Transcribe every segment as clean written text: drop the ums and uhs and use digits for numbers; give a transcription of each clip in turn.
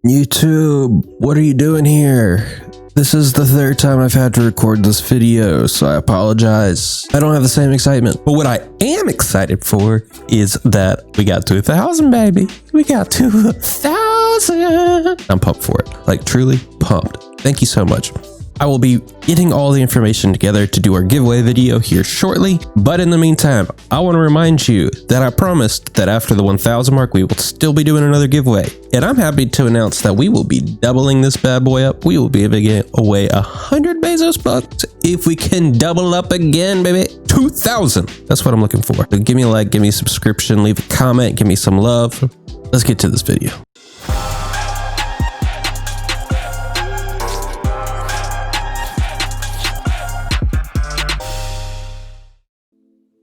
YouTube, what are you doing here? This is the third time I've had to record this video, so I apologize. I don't have the same excitement. But what I am excited for is that we got to 1,000, baby. We got to 1,000. I'm pumped for it. Like, truly pumped. Thank you so much. I will be getting all the information together to do our giveaway video here shortly. But in the meantime, I want to remind you that I promised that after the 1,000 mark, we will still be doing another giveaway. And I'm happy to announce that we will be doubling this bad boy up. We will be giving away 100 Bezos bucks if we can double up again, baby. 2,000. That's what I'm looking for. So give me a like, give me a subscription, leave a comment, give me some love. Let's get to this video.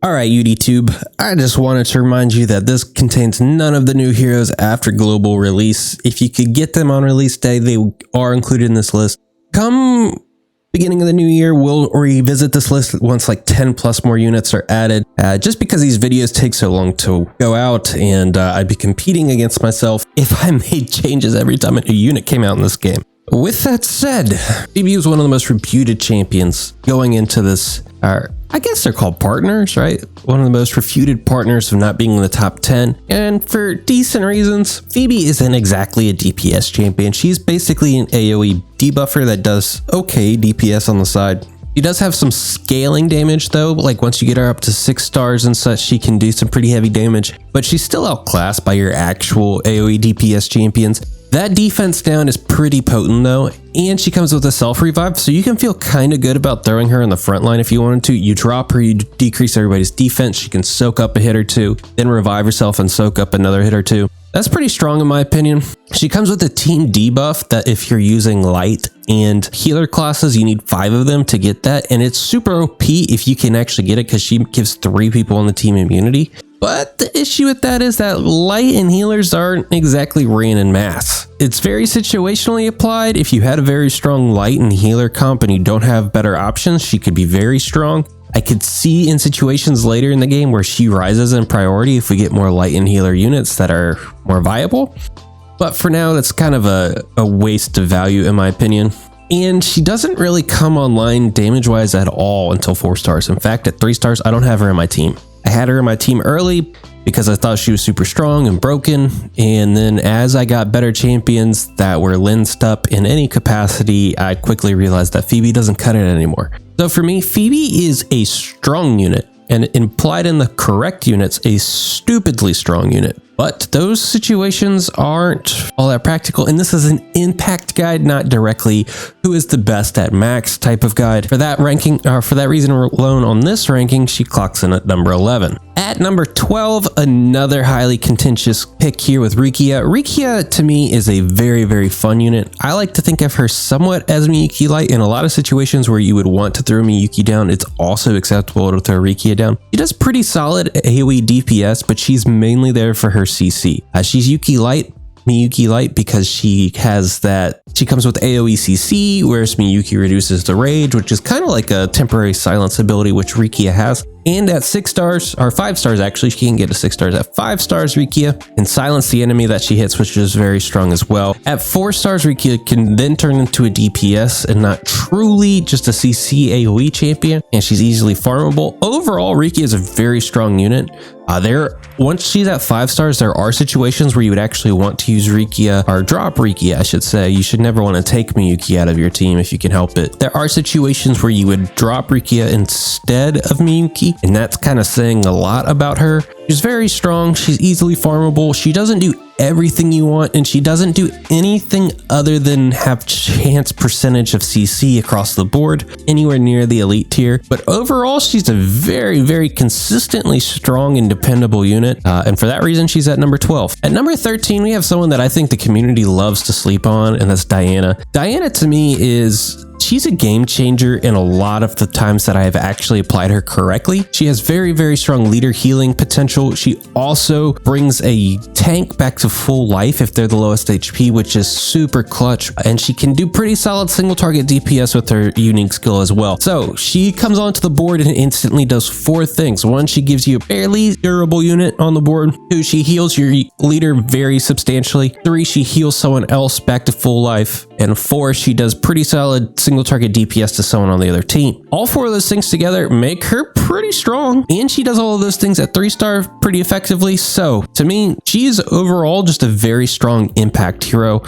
Alright YouTube, I just wanted to remind you that this contains none of the new heroes after global release. If you could get them on release day, they are included in this list. Come beginning of the new year, we'll revisit this list once like 10 plus more units are added. Just because these videos take so long to go out and I'd be competing against myself if I made changes every time a new unit came out in this game. With that said, Phoebe was one of the most reputed champions going into this. I guess they're called partners, right? One of the most refuted partners of not being in the top 10. And for decent reasons, Phoebe isn't exactly a DPS champion. She's basically an AoE debuffer that does okay DPS on the side. She does have some scaling damage though, like once you get her up to 6 stars and such, she can do some pretty heavy damage, but she's still outclassed by your actual AoE DPS champions. That defense down is pretty potent though, and she comes with a self-revive, so you can feel kind of good about throwing her in the front line if you wanted to. You drop her, you decrease everybody's defense, she can soak up a hit or two, then revive herself and soak up another hit or two. That's pretty strong in my opinion. She comes with a team debuff that if you're using light and healer classes, you need 5 of them to get that, and it's super OP if you can actually get it because she gives 3 people on the team immunity. But the issue with that is that light and healers aren't exactly ran in mass. It's very situationally applied. If you had a very strong light and healer comp and you don't have better options, she could be very strong. I could see in situations later in the game where she rises in priority if we get more light and healer units that are more viable. But for now, that's kind of a waste of value in my opinion. And she doesn't really come online damage-wise at all until 4 stars. In fact, at 3 stars, I don't have her in my team. I had her in my team early because I thought she was super strong and broken. And then as I got better champions that were linsed up in any capacity, I quickly realized that Phoebe doesn't cut it anymore. So for me, Phoebe is a strong unit, and implied in the correct units, a stupidly strong unit. But those situations aren't all that practical, and this is an impact guide, not directly who is the best at max type of guide. For that ranking, or for that reason alone on this ranking, she clocks in at number 11. At number 12, another highly contentious pick here with Rikia. Rikia to me is a very, very fun unit. I like to think of her somewhat as Miyuki Light. In a lot of situations where you would want to throw Miyuki down, it's also acceptable to throw Rikia down. She does pretty solid AoE DPS, but she's mainly there for her CC. She's Miyuki Light because she has that, she comes with AoE CC, whereas Miyuki reduces the rage, which is kind of like a temporary silence ability, which Rikia has. And at 6 stars, or 5 stars actually, she can get to 6 stars. At 5 stars, Rikia can silence the enemy that she hits, which is very strong as well. At 4 stars, Rikia can then turn into a DPS and not truly just a CC AoE champion, and she's easily farmable. Overall, Rikia is a very strong unit. Once she's at 5 stars, there are situations where you would actually want to use Rikia, or drop Rikia, I should say. You should never want to take Miyuki out of your team if you can help it. There are situations where you would drop Rikia instead of Miyuki, and that's kind of saying a lot about her. She's very strong, she's easily farmable, she doesn't do everything you want, and she doesn't do anything other than have chance percentage of CC across the board, anywhere near the elite tier. But overall, she's a very, very consistently strong and dependable unit, and for that reason, she's at number 12. At number 13, we have someone that I think the community loves to sleep on, and that's Diana. Diana to me she's a game changer in a lot of the times that I have actually applied her correctly. She has very, very strong leader healing potential. She also brings a tank back to full life if they're the lowest HP, which is super clutch. And she can do pretty solid single target DPS with her unique skill as well. So she comes onto the board and instantly does 4 things. 1, she gives you a fairly durable unit on the board. 2, she heals your leader very substantially. 3, she heals someone else back to full life. And 4, she does pretty solid single target DPS to someone on the other team. All 4 of those things together make her pretty strong, and she does all of those things at 3-star pretty effectively. So to me, she is overall just a very strong impact hero.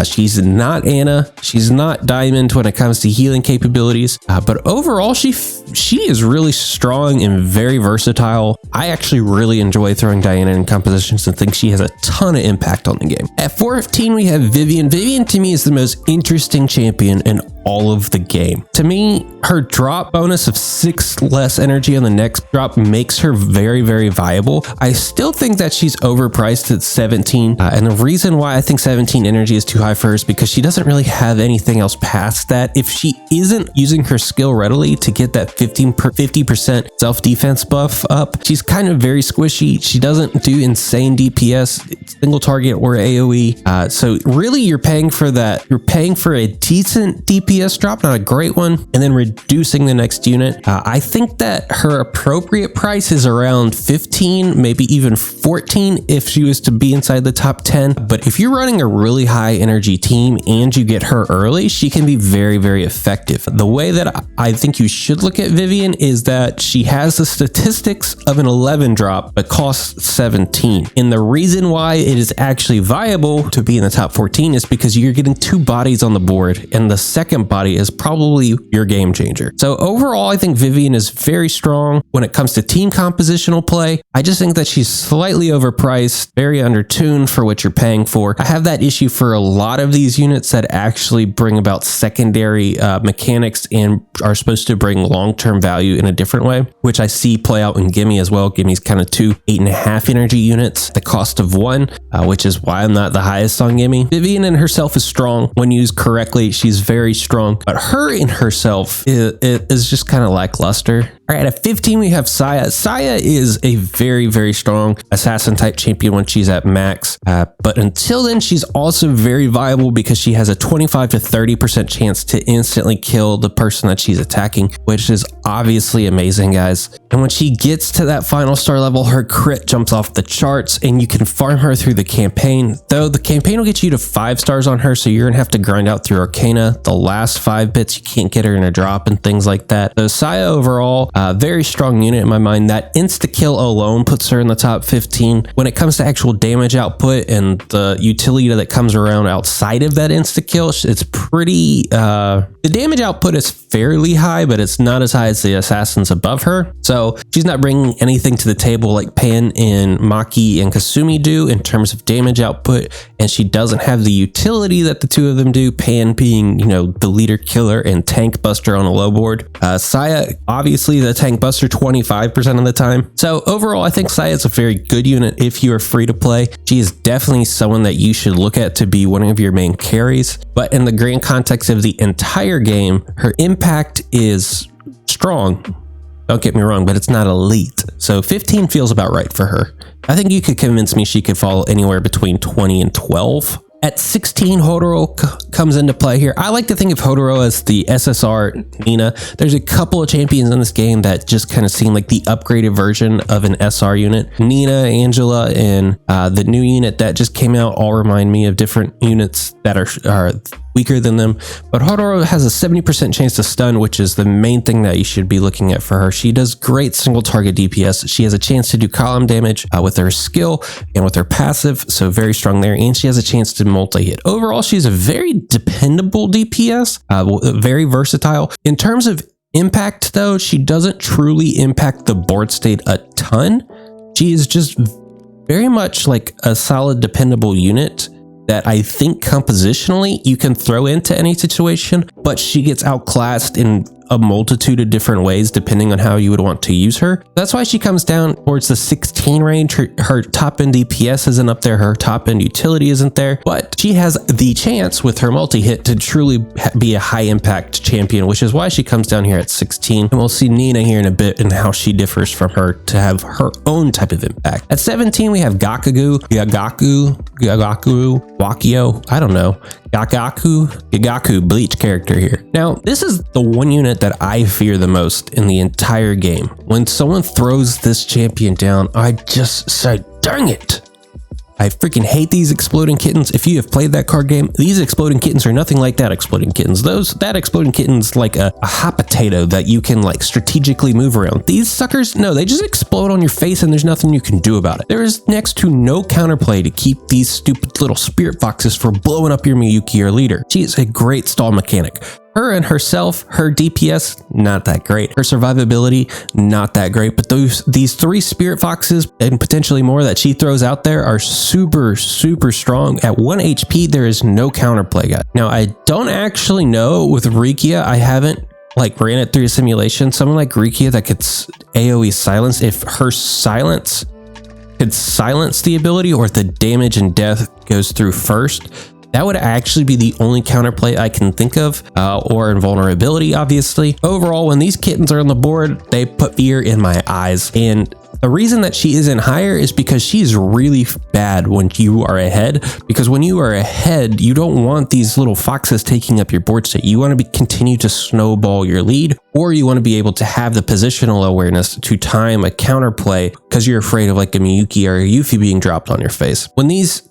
She's not Anna, she's not Diamond when it comes to healing capabilities, but overall she is really strong and very versatile. I actually really enjoy throwing Diana in compositions and think she has a ton of impact on the game. At 415 we have Vivian. Vivian to me is the most interesting champion in all of the game. To me, her drop bonus of 6 less energy on the next drop makes her very, very viable. I still think that she's overpriced at 17, and the reason why I think 17 energy is too high for her is because she doesn't really have anything else past that. If she isn't using her skill readily to get that 50% self-defense buff up, she's kind of very squishy. She doesn't do insane DPS, single target or AoE. So really you're paying for that. You're paying for a decent DPS drop, not a great one, and then reducing the next unit. I think that her appropriate price is around 15, maybe even 14 if she was to be inside the top 10. But if you're running a really high energy team and you get her early, she can be very, very effective. The way that I think you should look at Vivian is that she has the statistics of an 11 drop, but costs 17. And the reason why it is actually viable to be in the top 14 is because you're getting 2 bodies on the board, and the second body is probably your game changer. So overall, I think Vivian is very strong when it comes to team compositional play. I just think that she's slightly overpriced, very undertuned for what you're paying for. I have that issue for a lot of these units that actually bring about secondary mechanics and are supposed to bring long-term value in a different way, which I see play out in Gimme as well. Gimme's kind of 2 8.5 energy units, the cost of 1, which is why I'm not the highest on Gimme. Vivian in herself is strong when used correctly. She's very strong, but her in herself is just kind of lackluster. All right, at 15 we have Saya. Saya is a very, very strong assassin type champion when she's at max, but until then she's also very viable because she has a 25 to 30% chance to instantly kill the person that she's attacking, which is obviously amazing, guys. And when she gets to that final star level, her crit jumps off the charts and you can farm her through the campaign, though the campaign will get you to 5 stars on her, so you're gonna have to grind out through Arcana. The last 5 bits you can't get her in a drop and things like that. So Saya overall, very strong unit in my mind. That insta-kill alone puts her in the top 15. When it comes to actual damage output and the utility that comes around outside of that insta-kill, it's pretty... the damage output is fairly high, but it's not as high as the assassins above her. So she's not bringing anything to the table like Pan and Maki and Kasumi do in terms of damage output, and she doesn't have the utility that the 2 of them do, Pan being, you know, the leader killer and tank buster on a low board. Saya, obviously the tank buster 25% of the time. So overall, I think Saya is a very good unit if you are free to play. She is definitely someone that you should look at to be one of your main carries, but in the grand context of the entire game, her impact is strong. Don't get me wrong, but it's not elite. So 15 feels about right for her. I think you could convince me she could fall anywhere between 20 and 12. At 16, Hotaru comes into play here. I like to think of Hotaru as the SSR Nina. There's a couple of champions in this game that just kind of seem like the upgraded version of an SR unit. Nina, Angela, and the new unit that just came out all remind me of different units that are weaker than them. But Hotaru has a 70% chance to stun, which is the main thing that you should be looking at for her. She does great single target DPS. She has a chance to do column damage with her skill and with her passive, so very strong there. And she has a chance to multi-hit. Overall, she's a very dependable DPS, very versatile. In terms of impact, though, she doesn't truly impact the board state a ton. She is just very much like a solid, dependable unit that I think compositionally you can throw into any situation, but she gets outclassed in a multitude of different ways depending on how you would want to use her. That's why she comes down towards the 16 range. Her top end DPS isn't up there, her top end utility isn't there, but she has the chance with her multi-hit to truly be a high impact champion, which is why she comes down here at 16. And we'll see Nina here in a bit and how she differs from her to have her own type of impact. At 17, we have Gagaku, Wakio, I don't know, Gagaku Bleach character here. Now, this is the one unit that I fear the most in the entire game. When someone throws this champion down, I just say, dang it. I freaking hate these exploding kittens. If you have played that card game, these exploding kittens are nothing like that exploding kittens. That exploding kitten's like a hot potato that you can like strategically move around. These suckers, no, they just explode on your face and there's nothing you can do about it. There is next to no counterplay to keep these stupid little spirit foxes from blowing up your Miyuki or leader. She is a great stall mechanic. Her and herself, her DPS, not that great. Her survivability, not that great. But these 3 spirit foxes and potentially more that she throws out there are super, super strong. At 1 HP, there is no counterplay, guys. Now, I don't actually know with Rikia. I haven't like ran it through a simulation. Someone like Rikia that could AoE silence, if her silence could silence the ability or if the damage and death goes through first, that would actually be the only counterplay I can think of, or invulnerability, obviously. Overall, when these kittens are on the board, they put fear in my eyes. And the reason that she isn't higher is because she's really bad when you are ahead. Because when you are ahead, you don't want these little foxes taking up your board state. You want to continue to snowball your lead, or you want to be able to have the positional awareness to time a counterplay because you're afraid of like a Miyuki or a Yuffie being dropped on your face. When these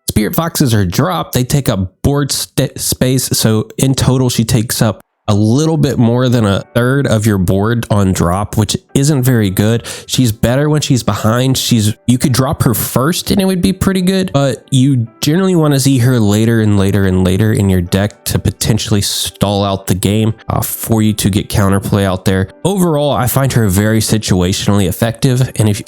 spirit foxes are dropped, they take up board space. So in total, she takes up a little bit more than a third of your board on drop, which isn't very good. She's better when she's behind. You could drop her first and it would be pretty good, but you generally want to see her later and later and later in your deck to potentially stall out the game for you to get counterplay out there. Overall, I find her very situationally effective. And if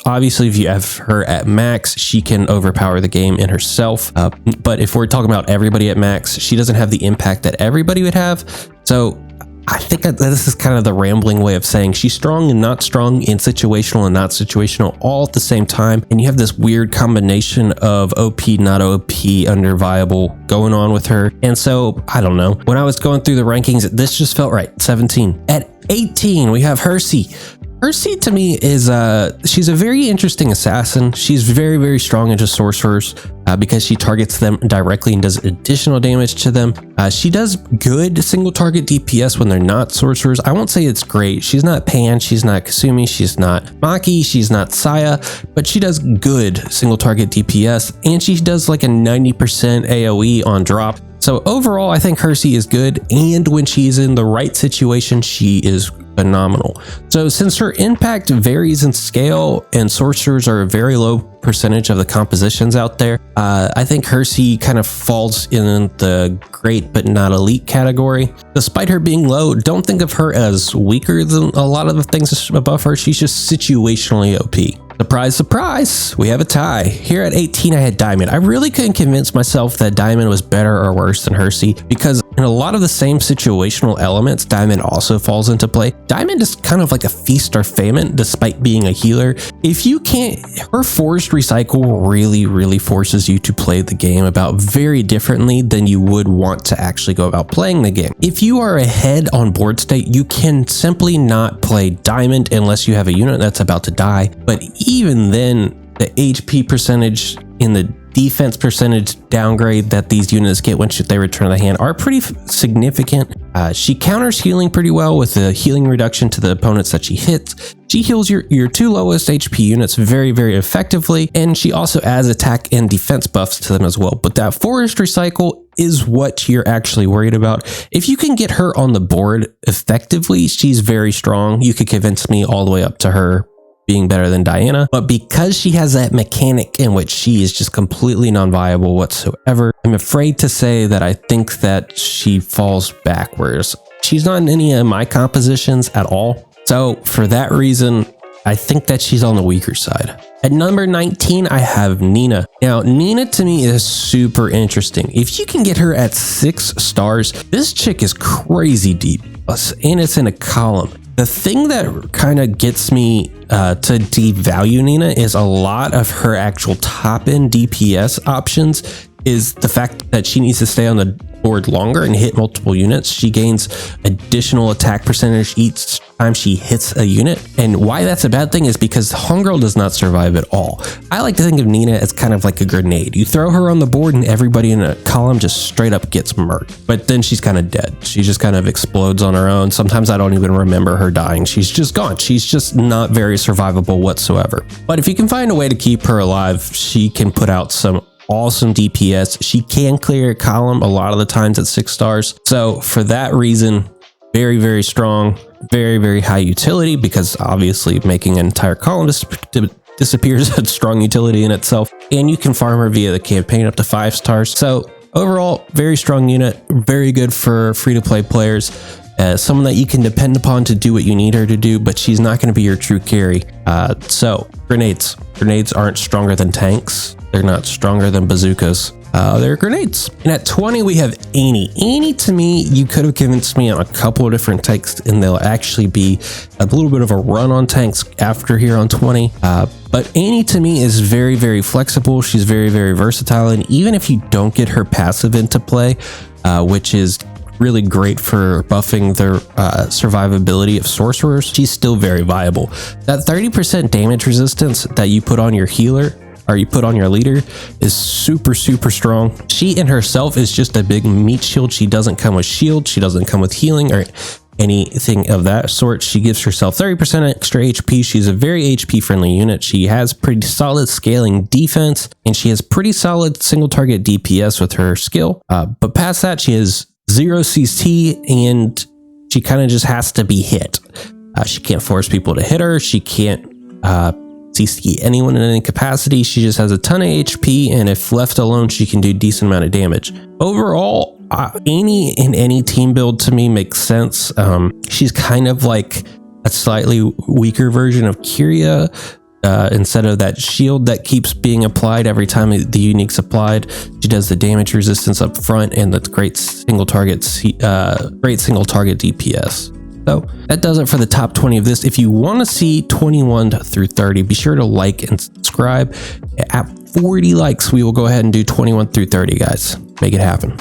you have her at max, she can overpower the game in herself. But if we're talking about everybody at max, she doesn't have the impact that everybody would have. So I think that this is kind of the rambling way of saying she's strong and not strong, and situational and not situational all at the same time. And you have this weird combination of OP, not OP, underviable going on with her. And so, I don't know. When I was going through the rankings, this just felt right. 17. At 18, we have Hersey. Hersey to me is, she's a very interesting assassin. She's very, very strong into sorcerers because she targets them directly and does additional damage to them. She does good single target DPS when they're not sorcerers. I won't say it's great. She's not Pan, she's not Kasumi, she's not Maki, she's not Saya, but she does good single target DPS and she does like a 90% AoE on drop. So overall, I think Hersey is good, and when she's in the right situation, she is phenomenal. So since her impact varies in scale and sorcerers are a very low percentage of the compositions out there, I think Hersey kind of falls in the great but not elite category. Despite her being low, don't think of her as weaker than a lot of the things above her. She's just situationally OP. Surprise, surprise, we have a tie. Here at 18, I had Diamond. I really couldn't convince myself that Diamond was better or worse than Hersey because in a lot of the same situational elements, Diamond also falls into play. Diamond is kind of like a feast or famine despite being a healer. If you can't, her forced recycle really forces you to play the game about very differently than you would want to actually go about playing the game. If you are ahead on board state, you can simply not play Diamond unless you have a unit that's about to die. But even then, the HP percentage in the defense percentage downgrade that these units get when they return to the hand are pretty significant. She counters healing pretty well with the healing reduction to the opponents that she hits. She heals your 2 lowest HP units very effectively, and she also adds attack and defense buffs to them as well. But that forest recycle is what you're actually worried about. If you can get her on the board effectively, she's very strong. You could convince me all the way up to her being better than Diana, but because she has that mechanic in which she is just completely non-viable whatsoever, I'm afraid to say that I think that she falls backwards. She's not in any of my compositions at all. So for that reason, I think that she's on the weaker side. At number 19, I have Nina. Now, Nina to me is super interesting. If you can get her at 6 stars, this chick is crazy deep. and it's in a column. The thing that kind of gets me to devalue Nina is a lot of her actual top end DPS options is the fact that she needs to stay on the board longer and hit multiple units. She gains additional attack percentage each time she hits a unit. And why that's a bad thing is because Homegirl does not survive at all. I like to think of Nina as kind of like a grenade. You throw her on the board and everybody in a column just straight up gets murked. But then she's kind of dead. She just kind of explodes on her own. Sometimes I don't even remember her dying. She's just gone. She's just not very survivable whatsoever. But if you can find a way to keep her alive, she can put out some awesome DPS. She can clear a column a lot of the times at 6 stars. So for that reason, very, very strong, very, very high utility, because obviously making an entire column disappears a strong utility in itself. And you can farm her via the campaign up to 5 stars. So overall, very strong unit, very good for free-to-play players. Someone that you can depend upon to do what you need her to do, but she's not going to be your true carry. So grenades. Grenades aren't stronger than tanks. They're not stronger than bazookas. They're grenades. And at 20, we have Annie. Annie, to me, you could have convinced me on a couple of different takes, and they'll actually be a little bit of a run on tanks after here on 20. But Annie, to me, is very, very flexible. She's very, very versatile. And even if you don't get her passive into play, which is really great for buffing the survivability of sorcerers, she's still very viable. That 30% damage resistance that you put on your healer, or you put on your leader, is super, super strong. She in herself is just a big meat shield. She doesn't come with shield. She doesn't come with healing or anything of that sort. She gives herself 30% extra HP. She's a very HP friendly unit. She has pretty solid scaling defense, and she has pretty solid single target DPS with her skill. But past that, she has 0 CT, and she kind of just has to be hit. She can't force people to hit her. She can't CC anyone in any capacity. She just has a ton of HP, and if left alone, she can do a decent amount of damage. Overall, Annie in any team build to me makes sense. She's kind of like a slightly weaker version of Kyria. Instead of that shield that keeps being applied every time the unique's applied, she does the damage resistance up front and the great single target DPS. So that does it for the top 20 of this. If you want to see 21 through 30, be sure to like and subscribe. At 40 likes, we will go ahead and do 21 through 30, guys. Make it happen.